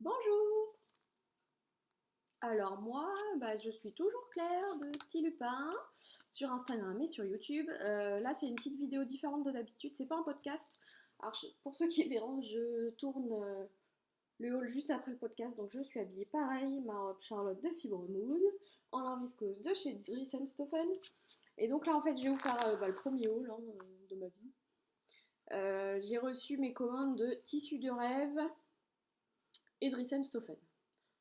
Bonjour! Alors moi, je suis toujours Claire de Petit Lupin sur Instagram et sur YouTube. Là, c'est une petite vidéo différente de d'habitude, c'est pas un podcast. Alors pour ceux qui verront, je tourne le haul juste après le podcast, donc je suis habillée pareil, ma robe Charlotte de Fibre Mood, en lin viscose de chez Dries Stoffen. Et donc là, en fait, je vais vous faire le premier haul de ma vie. J'ai reçu mes commandes de tissus de rêve et Dries Stoffen.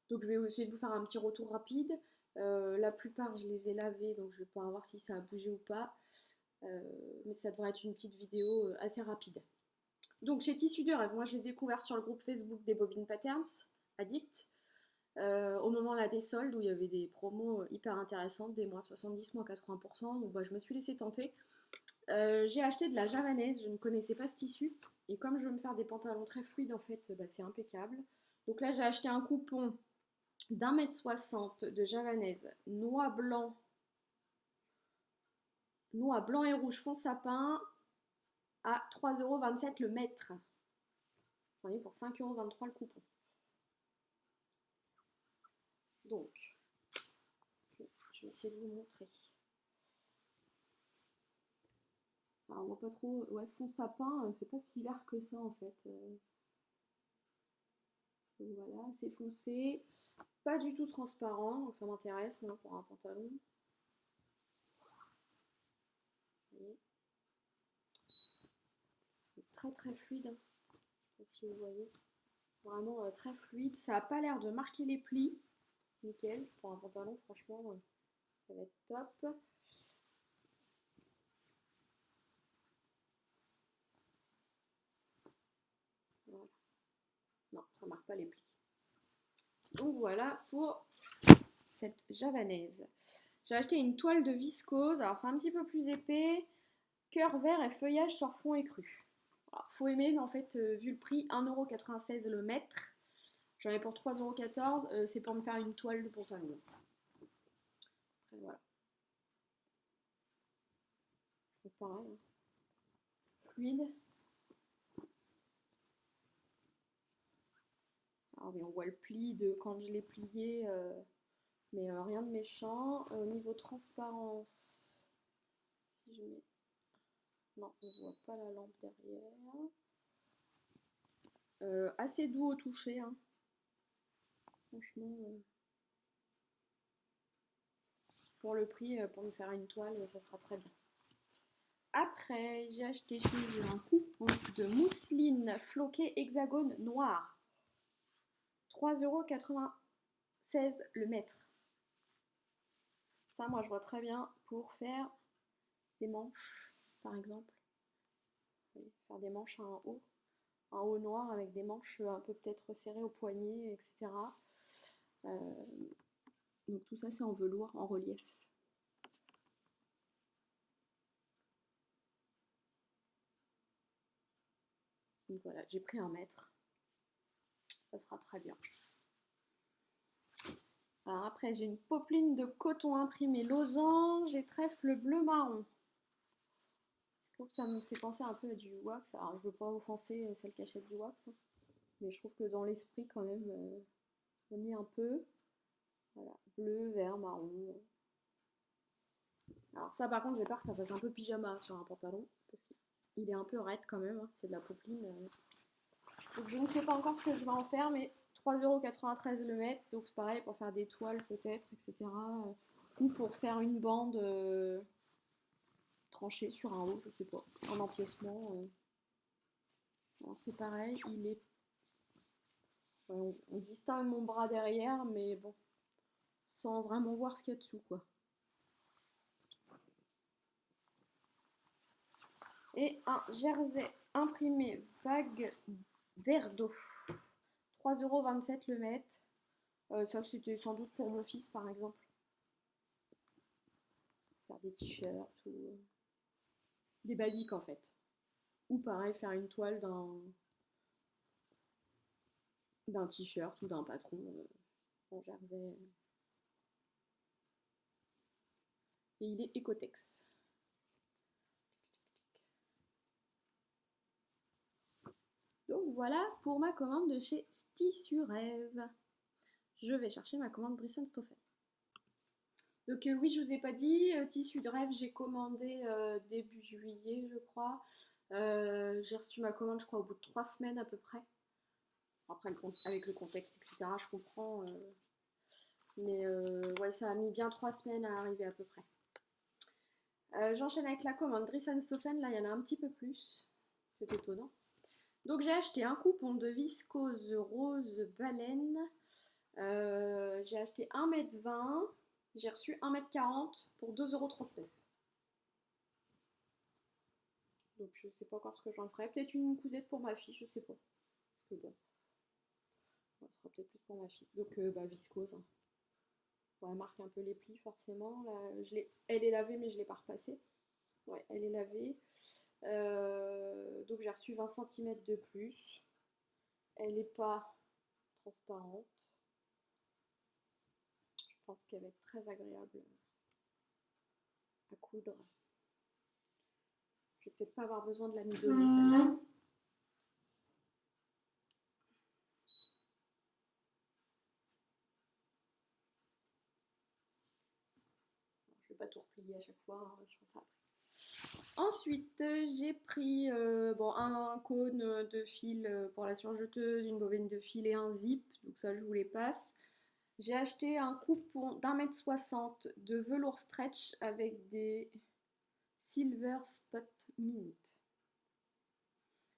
Donc je vais essayer de vous faire un petit retour rapide. La plupart je les ai lavés, donc je vais pouvoir voir si ça a bougé ou pas. Mais ça devrait être une petite vidéo assez rapide. Donc chez Tissu de Rêve, moi je l'ai découvert sur le groupe Facebook des Bobbin Patterns, Addict. Au moment là des soldes où il y avait des promos hyper intéressantes, des moins 70, moins 80%, donc je me suis laissée tenter. J'ai acheté de la javanaise, je ne connaissais pas ce tissu, et comme je veux me faire des pantalons très fluides en fait, c'est impeccable. Donc là j'ai acheté un coupon d'1,60 m de javanaise noix blanc et rouge fond sapin à 3,27 € le mètre. J'en ai pour 5,23 € le coupon. Donc, je vais essayer de vous montrer. Alors, on voit pas trop. Ouais, fond sapin, c'est pas si vert que ça en fait. Donc voilà, c'est foncé. Pas du tout transparent, donc ça m'intéresse moi pour un pantalon. Très très fluide, hein. Je sais pas si vous voyez. Vraiment très fluide. Ça n'a pas l'air de marquer les plis. Nickel. Pour un pantalon, franchement, ça va être top. Voilà. Non, ça marque pas les plis. Donc voilà pour cette javanaise. J'ai acheté une toile de viscose. Alors c'est un petit peu plus épais. Cœur vert et feuillage sur fond écru. Alors, faut aimer, mais en fait, vu le prix, 1,96 € le mètre. J'en ai pour 3,14 €. C'est pour me faire une toile de pantalon. Après, voilà. Donc pareil, hein. Fluide. Alors oui, on voit le pli de quand je l'ai plié, mais rien de méchant. Au niveau transparence, si je mets... Non, on voit pas la lampe derrière. Assez doux au toucher, hein. Franchement, pour le prix, pour me faire une toile, ça sera très bien. Après, j'ai acheté chez eux un coupon de mousseline floquée hexagone noir. 3,96 € le mètre. Ça, moi, je vois très bien pour faire des manches, par exemple. Faire des manches à un haut noir avec des manches un peu peut-être resserrées au poignet, etc. Donc tout ça, c'est en velours, en relief. Donc voilà, j'ai pris 1 mètre. Ça sera très bien. Alors après, j'ai une popeline de coton imprimé losange et trèfle bleu marron. Je trouve que ça me fait penser un peu à du wax. Alors je veux pas offenser celle qui achète du wax, hein, mais je trouve que dans l'esprit quand même, on y est un peu. Voilà, bleu, vert, marron. Alors ça par contre, j'ai peur que ça fasse un peu pyjama sur un pantalon, parce qu'il est un peu raide quand même, hein. C'est de la popeline. Donc je ne sais pas encore ce que je vais en faire, mais 3,93 € le mètre, donc c'est pareil pour faire des toiles peut-être, etc. Ou pour faire une bande tranchée sur un haut, je sais pas, en empiècement. Alors c'est pareil, il est... Ouais, on distingue mon bras derrière, mais bon, sans vraiment voir ce qu'il y a dessous, quoi. Et un jersey imprimé vague vert d'eau. 3,27 € le mètre. Ça, c'était sans doute pour mon fils, par exemple. Faire des t-shirts ou des basiques, en fait. Ou pareil, faire une toile d'un t-shirt ou d'un patron en jersey. Et il est Ecotex. Donc voilà pour ma commande de chez Tissu Rêve. Je vais chercher ma commande Dresden-Stoffen. Donc oui, je vous ai pas dit, Tissu de Rêve, j'ai commandé début juillet, je crois. J'ai reçu ma commande, je crois, au bout de 3 semaines à peu près. Après, avec le contexte, etc., je comprends. Mais ouais, ça a mis bien 3 semaines à arriver à peu près. J'enchaîne avec la commande Dresden-Stoffen, là, il y en a un petit peu plus. C'est étonnant. Donc j'ai acheté un coupon de viscose rose baleine. J'ai acheté 1,20 m. J'ai reçu 1,40 m pour 2,39 €. Donc je sais pas encore ce que j'en ferai. Peut-être une cousette pour ma fille, je sais pas. Parce que bon, ça sera peut-être plus pour ma fille. Donc bah viscose. Hein. Ouais, elle marque un peu les plis forcément. Là, elle est lavée mais je l'ai pas repassée. Ouais, elle est lavée. Donc j'ai reçu 20 cm de plus. Elle n'est pas transparente. Je pense qu'elle va être très agréable à coudre. Je vais peut-être pas avoir besoin de la midonner celle-là. Je vais pas tout replier à chaque fois, hein, je ferai ça après. Ensuite, j'ai pris bon, un cône de fil pour la surjeteuse, une bobine de fil et un zip, donc ça je vous les passe. J'ai acheté un coupon d'1,60 m de velours stretch avec des Silver Spot Mint.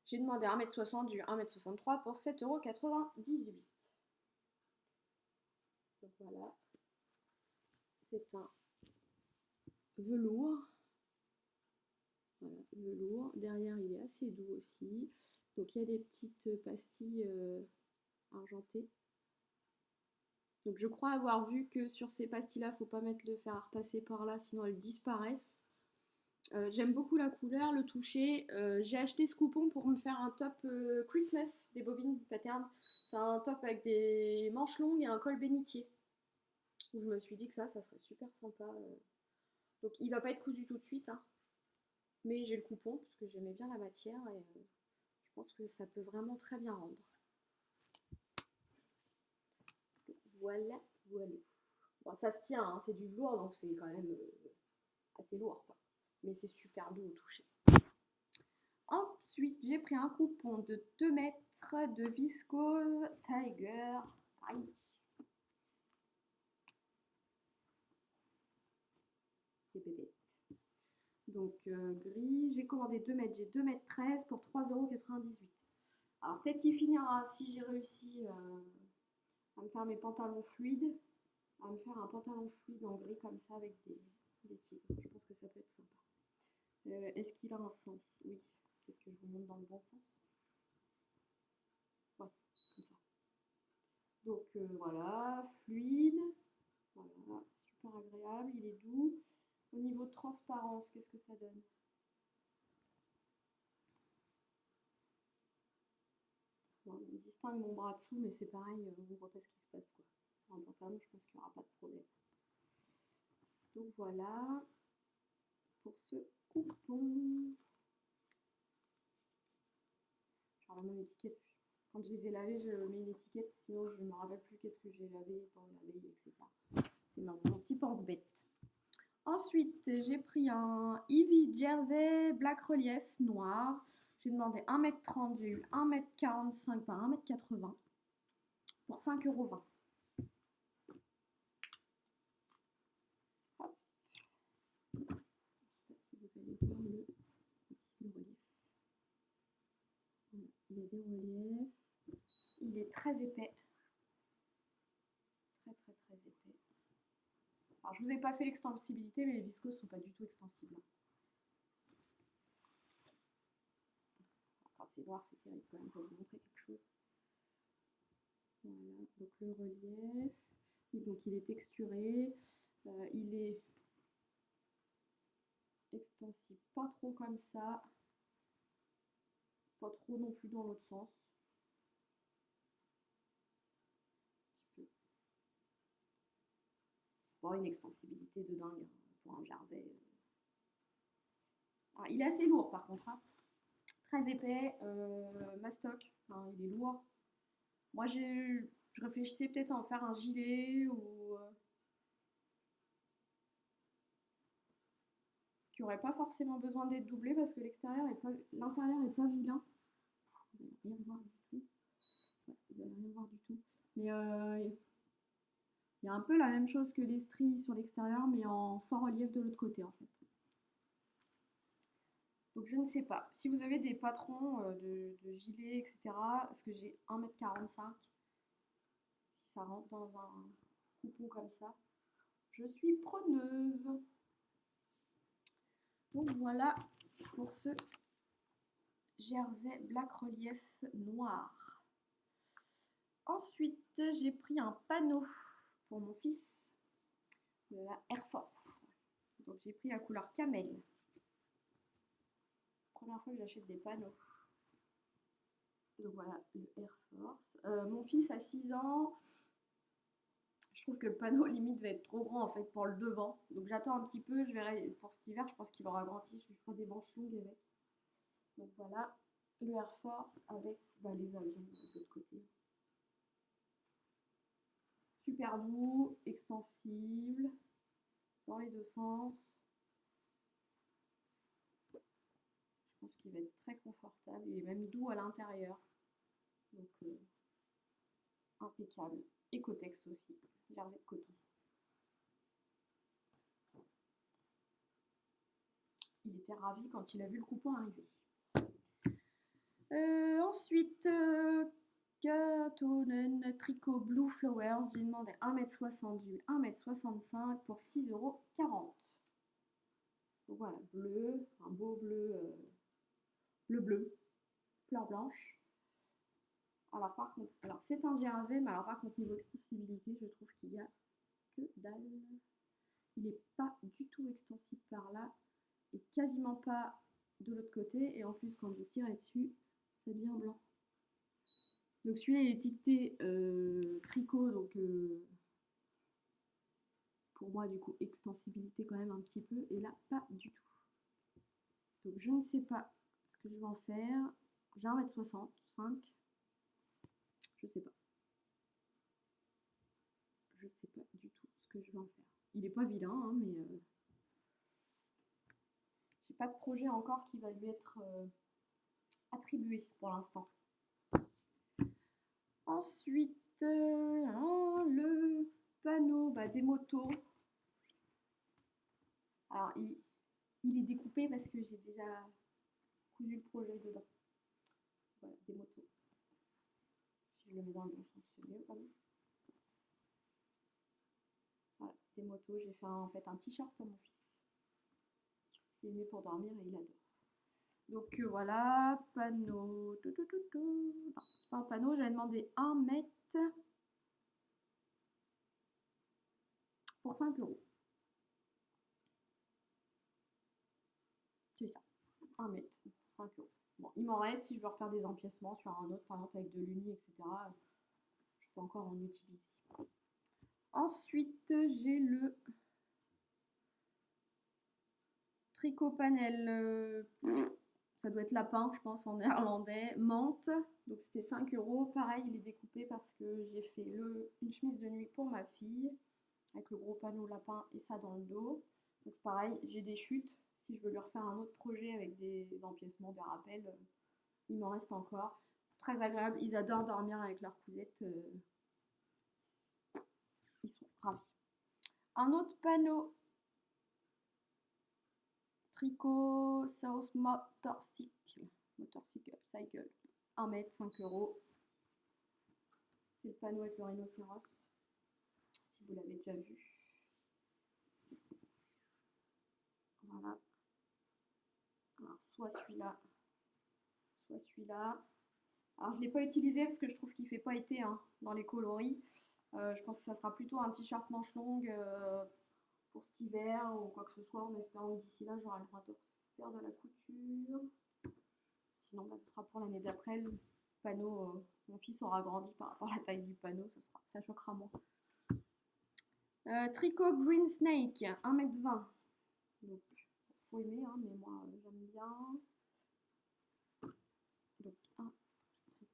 J'ai demandé 1,60 m, j'ai eu 1,63 m pour 7,98 €. Donc voilà, c'est un velours. Voilà, velours. Derrière, il est assez doux aussi. Donc il y a des petites pastilles argentées. Donc je crois avoir vu que sur ces pastilles-là, il ne faut pas mettre le fer à repasser par là, sinon elles disparaissent. J'aime beaucoup la couleur, le toucher. J'ai acheté ce coupon pour me faire un top Christmas des bobines pattern. C'est un top avec des manches longues et un col bénitier. Je me suis dit que ça serait super sympa. Donc il va pas être cousu tout de suite, hein. Mais j'ai le coupon parce que j'aimais bien la matière et je pense que ça peut vraiment très bien rendre. Donc, voilà, voilà. Bon, ça se tient, hein, c'est du velours donc c'est quand même assez lourd, quoi. Mais c'est super doux au toucher. Ensuite, j'ai pris un coupon de 2 mètres de viscose Tiger. Aïe. Des bébés. Donc gris, j'ai commandé 2 mètres, j'ai 2,13 m pour 3,98 €. Alors peut-être qu'il finira si j'ai réussi à me faire mes pantalons fluides, à me faire un pantalon fluide en gris comme ça avec des tigres. Je pense que ça peut être sympa. Est-ce qu'il a un sens? Oui. Peut-être que je vous montre dans le bon sens. Ouais, comme ça. Donc voilà, fluide. Voilà, super agréable, il est doux. Au niveau de transparence, qu'est-ce que ça donne? Bon, on distingue mon bras dessous, mais c'est pareil, on ne voit pas ce qui se passe, quoi. Pour un pantalon, je pense qu'il n'y aura pas de problème. Donc voilà pour ce coupon. Je remets mon étiquette. Quand je les ai lavés, je mets une étiquette, sinon je ne me rappelle plus qu'est-ce que j'ai lavé, pas lavé, etc. C'est mon petit pense-bête. Ensuite, j'ai pris un Ivy Jersey Black Relief noir. J'ai demandé 1,30 m, j'ai eu 1,45 m par 1,80 m pour 5,20 €. Hop. Je ne sais pas si vous allez voir le relief. Voilà, il y a des reliefs. Il est très épais. Très très très épais. Alors je vous ai pas fait l'extensibilité, mais les viscoses sont pas du tout extensibles. Quand c'est noir, c'est terrible quand même. Je vais vous montrer quelque chose. Voilà, donc le relief. Et donc il est texturé. Il est extensible, pas trop comme ça. Pas trop non plus dans l'autre sens. Un petit peu. C'est pas une extensibilité de dingue hein, pour un jersey. Alors, il est assez lourd par contre. Hein. très épais, mastoc, enfin, il est lourd. Moi, je réfléchissais peut-être à en faire un gilet ou qui aurait pas forcément besoin d'être doublé parce que l'intérieur est pas vilain. Vous allez rien voir du tout. Ouais, vous allez rien voir du tout. Mais il y a un peu la même chose que les stries sur l'extérieur, mais en sans relief de l'autre côté en fait. Donc je ne sais pas. Si vous avez des patrons de gilets, etc., parce que j'ai 1,45 m, si ça rentre dans un coupon comme ça, je suis preneuse. Donc voilà pour ce jersey black relief noir. Ensuite, j'ai pris un panneau pour mon fils de la Air Force. Donc j'ai pris la couleur camel. Première fois que j'achète des panneaux. Donc voilà, le Air Force. Mon fils a 6 ans. Je trouve que le panneau limite va être trop grand en fait pour le devant. Donc j'attends un petit peu, je verrai pour cet hiver, je pense qu'il aura grandi, je lui ferai des manches longues avec. Donc voilà, le Air Force avec les avions de l'autre côté. Super doux, extensible, dans les deux sens. Je pense qu'il va être très confortable, il est même doux à l'intérieur. Donc impeccable. Ecotex aussi, jersey de coton. Il était ravi quand il a vu le coupon arriver. Ensuite, Gatonen Tricot Blue Flowers, j'ai demandé 1,60 m, 1,65 m pour 6,40 €. Donc voilà, bleu, un beau bleu, bleu, fleur blanche. Alors par contre, c'est un jersey, mais alors par contre niveau extensibilité, je trouve qu'il y a que dalle. Il n'est pas du tout extensible par là, et quasiment pas de l'autre côté, et en plus quand vous tirez dessus, ça devient blanc. Donc celui-là il est étiqueté tricot, donc pour moi du coup extensibilité quand même un petit peu, et là pas du tout. Donc je ne sais pas ce que je vais en faire. J'ai 1,65 m, je sais pas. Je sais pas du tout ce que je vais en faire. Il est pas vilain, hein, mais j'ai pas de projet encore qui va lui être attribué pour l'instant. Ensuite, le panneau des motos. Alors, il est découpé parce que j'ai déjà cousu le projet dedans. Voilà, des motos. Si je le mets dans le bon sens, c'est mieux quand même. Voilà, des motos. J'ai fait en fait un t-shirt pour mon fils. Je l'ai mis pour dormir et il adore. Donc voilà, panneau. Non, c'est pas un panneau, j'avais demandé 1 mètre pour 5 €. C'est ça, 1 mètre, 5 €. Bon, il m'en reste si je veux refaire des empiècements sur un autre, par exemple avec de l'uni, etc. Je peux encore en utiliser. Ensuite, j'ai le tricot panel, ça doit être lapin, je pense, en néerlandais, menthe. Donc c'était 5 €. Pareil, il est découpé parce que j'ai fait une chemise de nuit pour ma fille, avec le gros panneau lapin et ça dans le dos. Donc pareil, j'ai des chutes. Si je veux lui refaire un autre projet avec des empiècements, de rappel, il m'en reste encore. Très agréable, ils adorent dormir avec leur cousette. Ils sont ravis. Un autre panneau tricot South Motorcycle, 1 mètre, 5 €. C'est le panneau avec le rhinocéros, si vous l'avez déjà vu. Voilà. Alors, soit celui-là, soit celui-là. Alors, je ne l'ai pas utilisé parce que je trouve qu'il ne fait pas été dans les coloris. Je pense que ça sera plutôt un t-shirt manche longue pour cet hiver ou quoi que ce soit, en espérant que d'ici là, j'aurai le droit de faire de la couture. Sinon, ce sera pour l'année d'après. Le panneau, mon fils aura grandi par rapport à la taille du panneau, ça choquera moins. Tricot Green Snake, 1,20 m. Donc, faut aimer, mais moi, j'aime bien.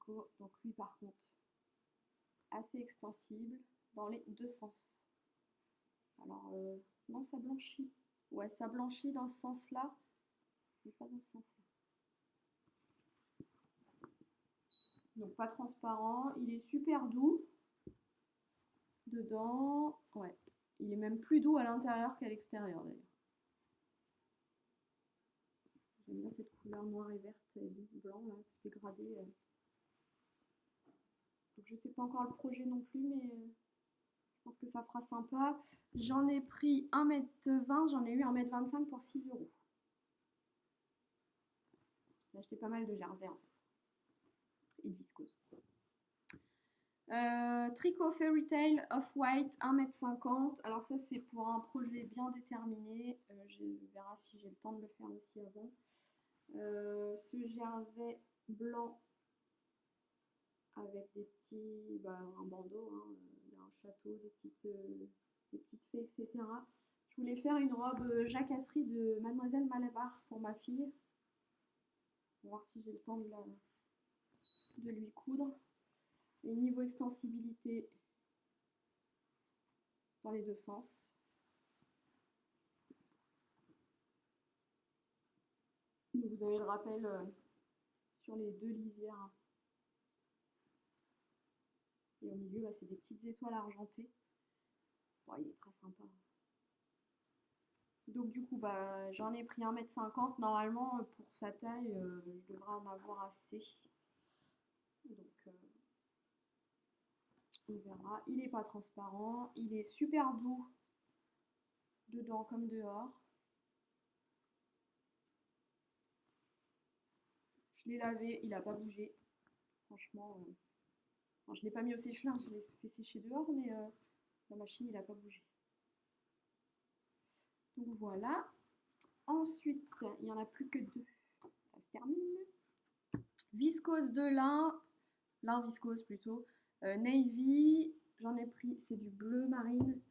Trico. Donc lui par contre, assez extensible dans les deux sens. Alors non, ça blanchit. Ouais, ça blanchit dans ce sens-là, mais pas dans ce sens-là. Donc pas transparent, il est super doux dedans. Ouais, il est même plus doux à l'intérieur qu'à l'extérieur d'ailleurs. J'aime bien cette couleur noire et verte et blanc là, c'est dégradé. Donc je sais pas encore le projet non plus, mais je pense que ça fera sympa. J'en ai pris 1,20 m, j'en ai eu 1,25 m pour 6 euros. J'ai acheté pas mal de jersey en fait, et de viscose. Tricot Fairy Tale Off-White 1,50 m. Alors ça c'est pour un projet bien déterminé. Je verrai si j'ai le temps de le faire aussi avant. Ce jersey blanc avec des petits, un bandeau, hein, il y a un château, des petites fées, etc. Je voulais faire une robe jacasserie de Mademoiselle Malabar pour ma fille. On va voir si j'ai le temps de lui coudre. Et niveau extensibilité, dans les deux sens. Donc vous avez le rappel sur les deux lisières. Et au milieu, c'est des petites étoiles argentées. Bon, il est très sympa. Donc du coup, j'en ai pris 1,50 m. Normalement, pour sa taille, je devrais en avoir assez. Donc on verra. Il n'est pas transparent. Il est super doux dedans comme dehors. Je l'ai lavé, il n'a pas bougé. Franchement, je ne l'ai pas mis au sèche-linge, je l'ai fait sécher dehors, mais la machine, il n'a pas bougé. Donc voilà. Ensuite, il n'y en a plus que deux. Ça se termine. Viscose de lin viscose plutôt. Navy, j'en ai pris, c'est du bleu marine.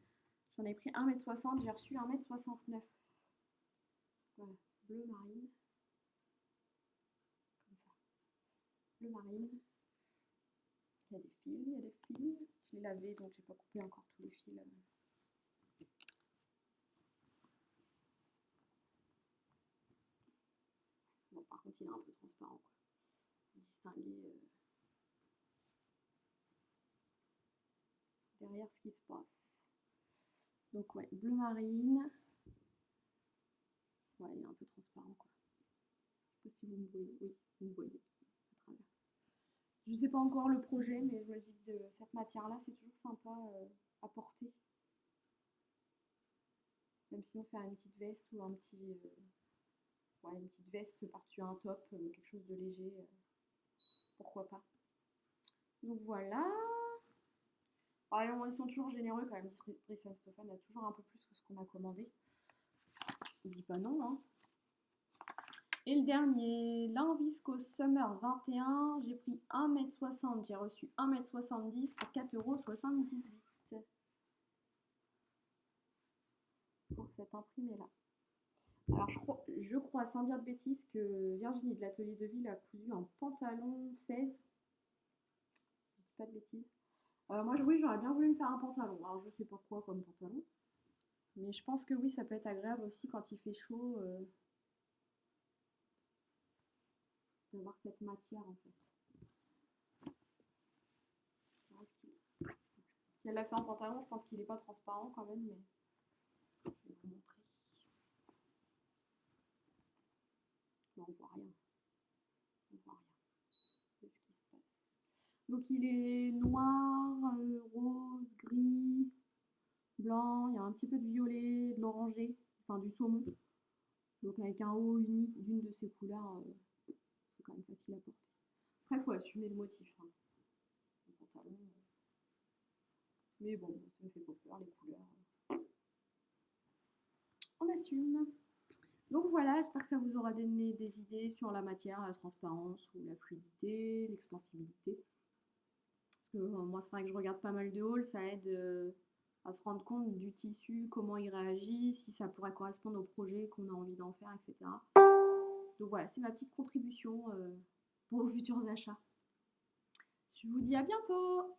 J'en ai pris 1,60 m, j'ai reçu 1,69 m. Voilà, bleu marine. Comme ça. Bleu marine. Il y a des fils, il y a des fils. Je l'ai lavé, donc j'ai pas coupé encore tous les fils. Bon, par contre, il est un peu transparent, quoi. Distinguer derrière ce qui se passe. Donc ouais, bleu marine. Ouais, il est un peu transparent, quoi. Je sais pas si vous me voyez. Oui, vous me voyez à travers. Je sais pas encore le projet, mais je me dis que de cette matière-là, c'est toujours sympa à porter. Même sinon faire une petite veste ou un petit, une petite veste par-dessus un top, quelque chose de léger, pourquoi pas. Donc voilà. Ils sont toujours généreux quand même. Dries & Stefan a toujours un peu plus que ce qu'on a commandé. Il dit pas non, hein. Et le dernier, lin viscose Summer 21, j'ai pris 1,60 m, j'ai reçu 1,70 m pour 4,78 € pour cet imprimé-là. Alors je crois, sans dire de bêtises, que Virginie de l'Atelier de Ville a cousu un pantalon Fez. Si je dis pas de bêtises. Moi, oui, j'aurais bien voulu me faire un pantalon. Alors je sais pas quoi comme pantalon. Mais je pense que oui, ça peut être agréable aussi quand il fait chaud d'avoir cette matière en fait. Si elle l'a fait en pantalon, je pense qu'il n'est pas transparent quand même, mais je vais vous montrer. Non, on voit rien. On voit rien de ce qui se passe. Donc il est noir, rose, gris, blanc, il y a un petit peu de violet, de l'orangé, enfin du saumon. Donc avec un haut unique d'une de ces couleurs, c'est quand même facile à porter. Après, il faut assumer le motif. Hein. Le pantalon. Mais bon, ça me fait pas peur, les couleurs. On assume. Donc voilà, j'espère que ça vous aura donné des idées sur la matière, la transparence ou la fluidité, l'extensibilité. Parce que moi, c'est vrai que je regarde pas mal de hauls, ça aide à se rendre compte du tissu, comment il réagit, si ça pourrait correspondre au projet qu'on a envie d'en faire, etc. Donc voilà, c'est ma petite contribution pour vos futurs achats. Je vous dis à bientôt!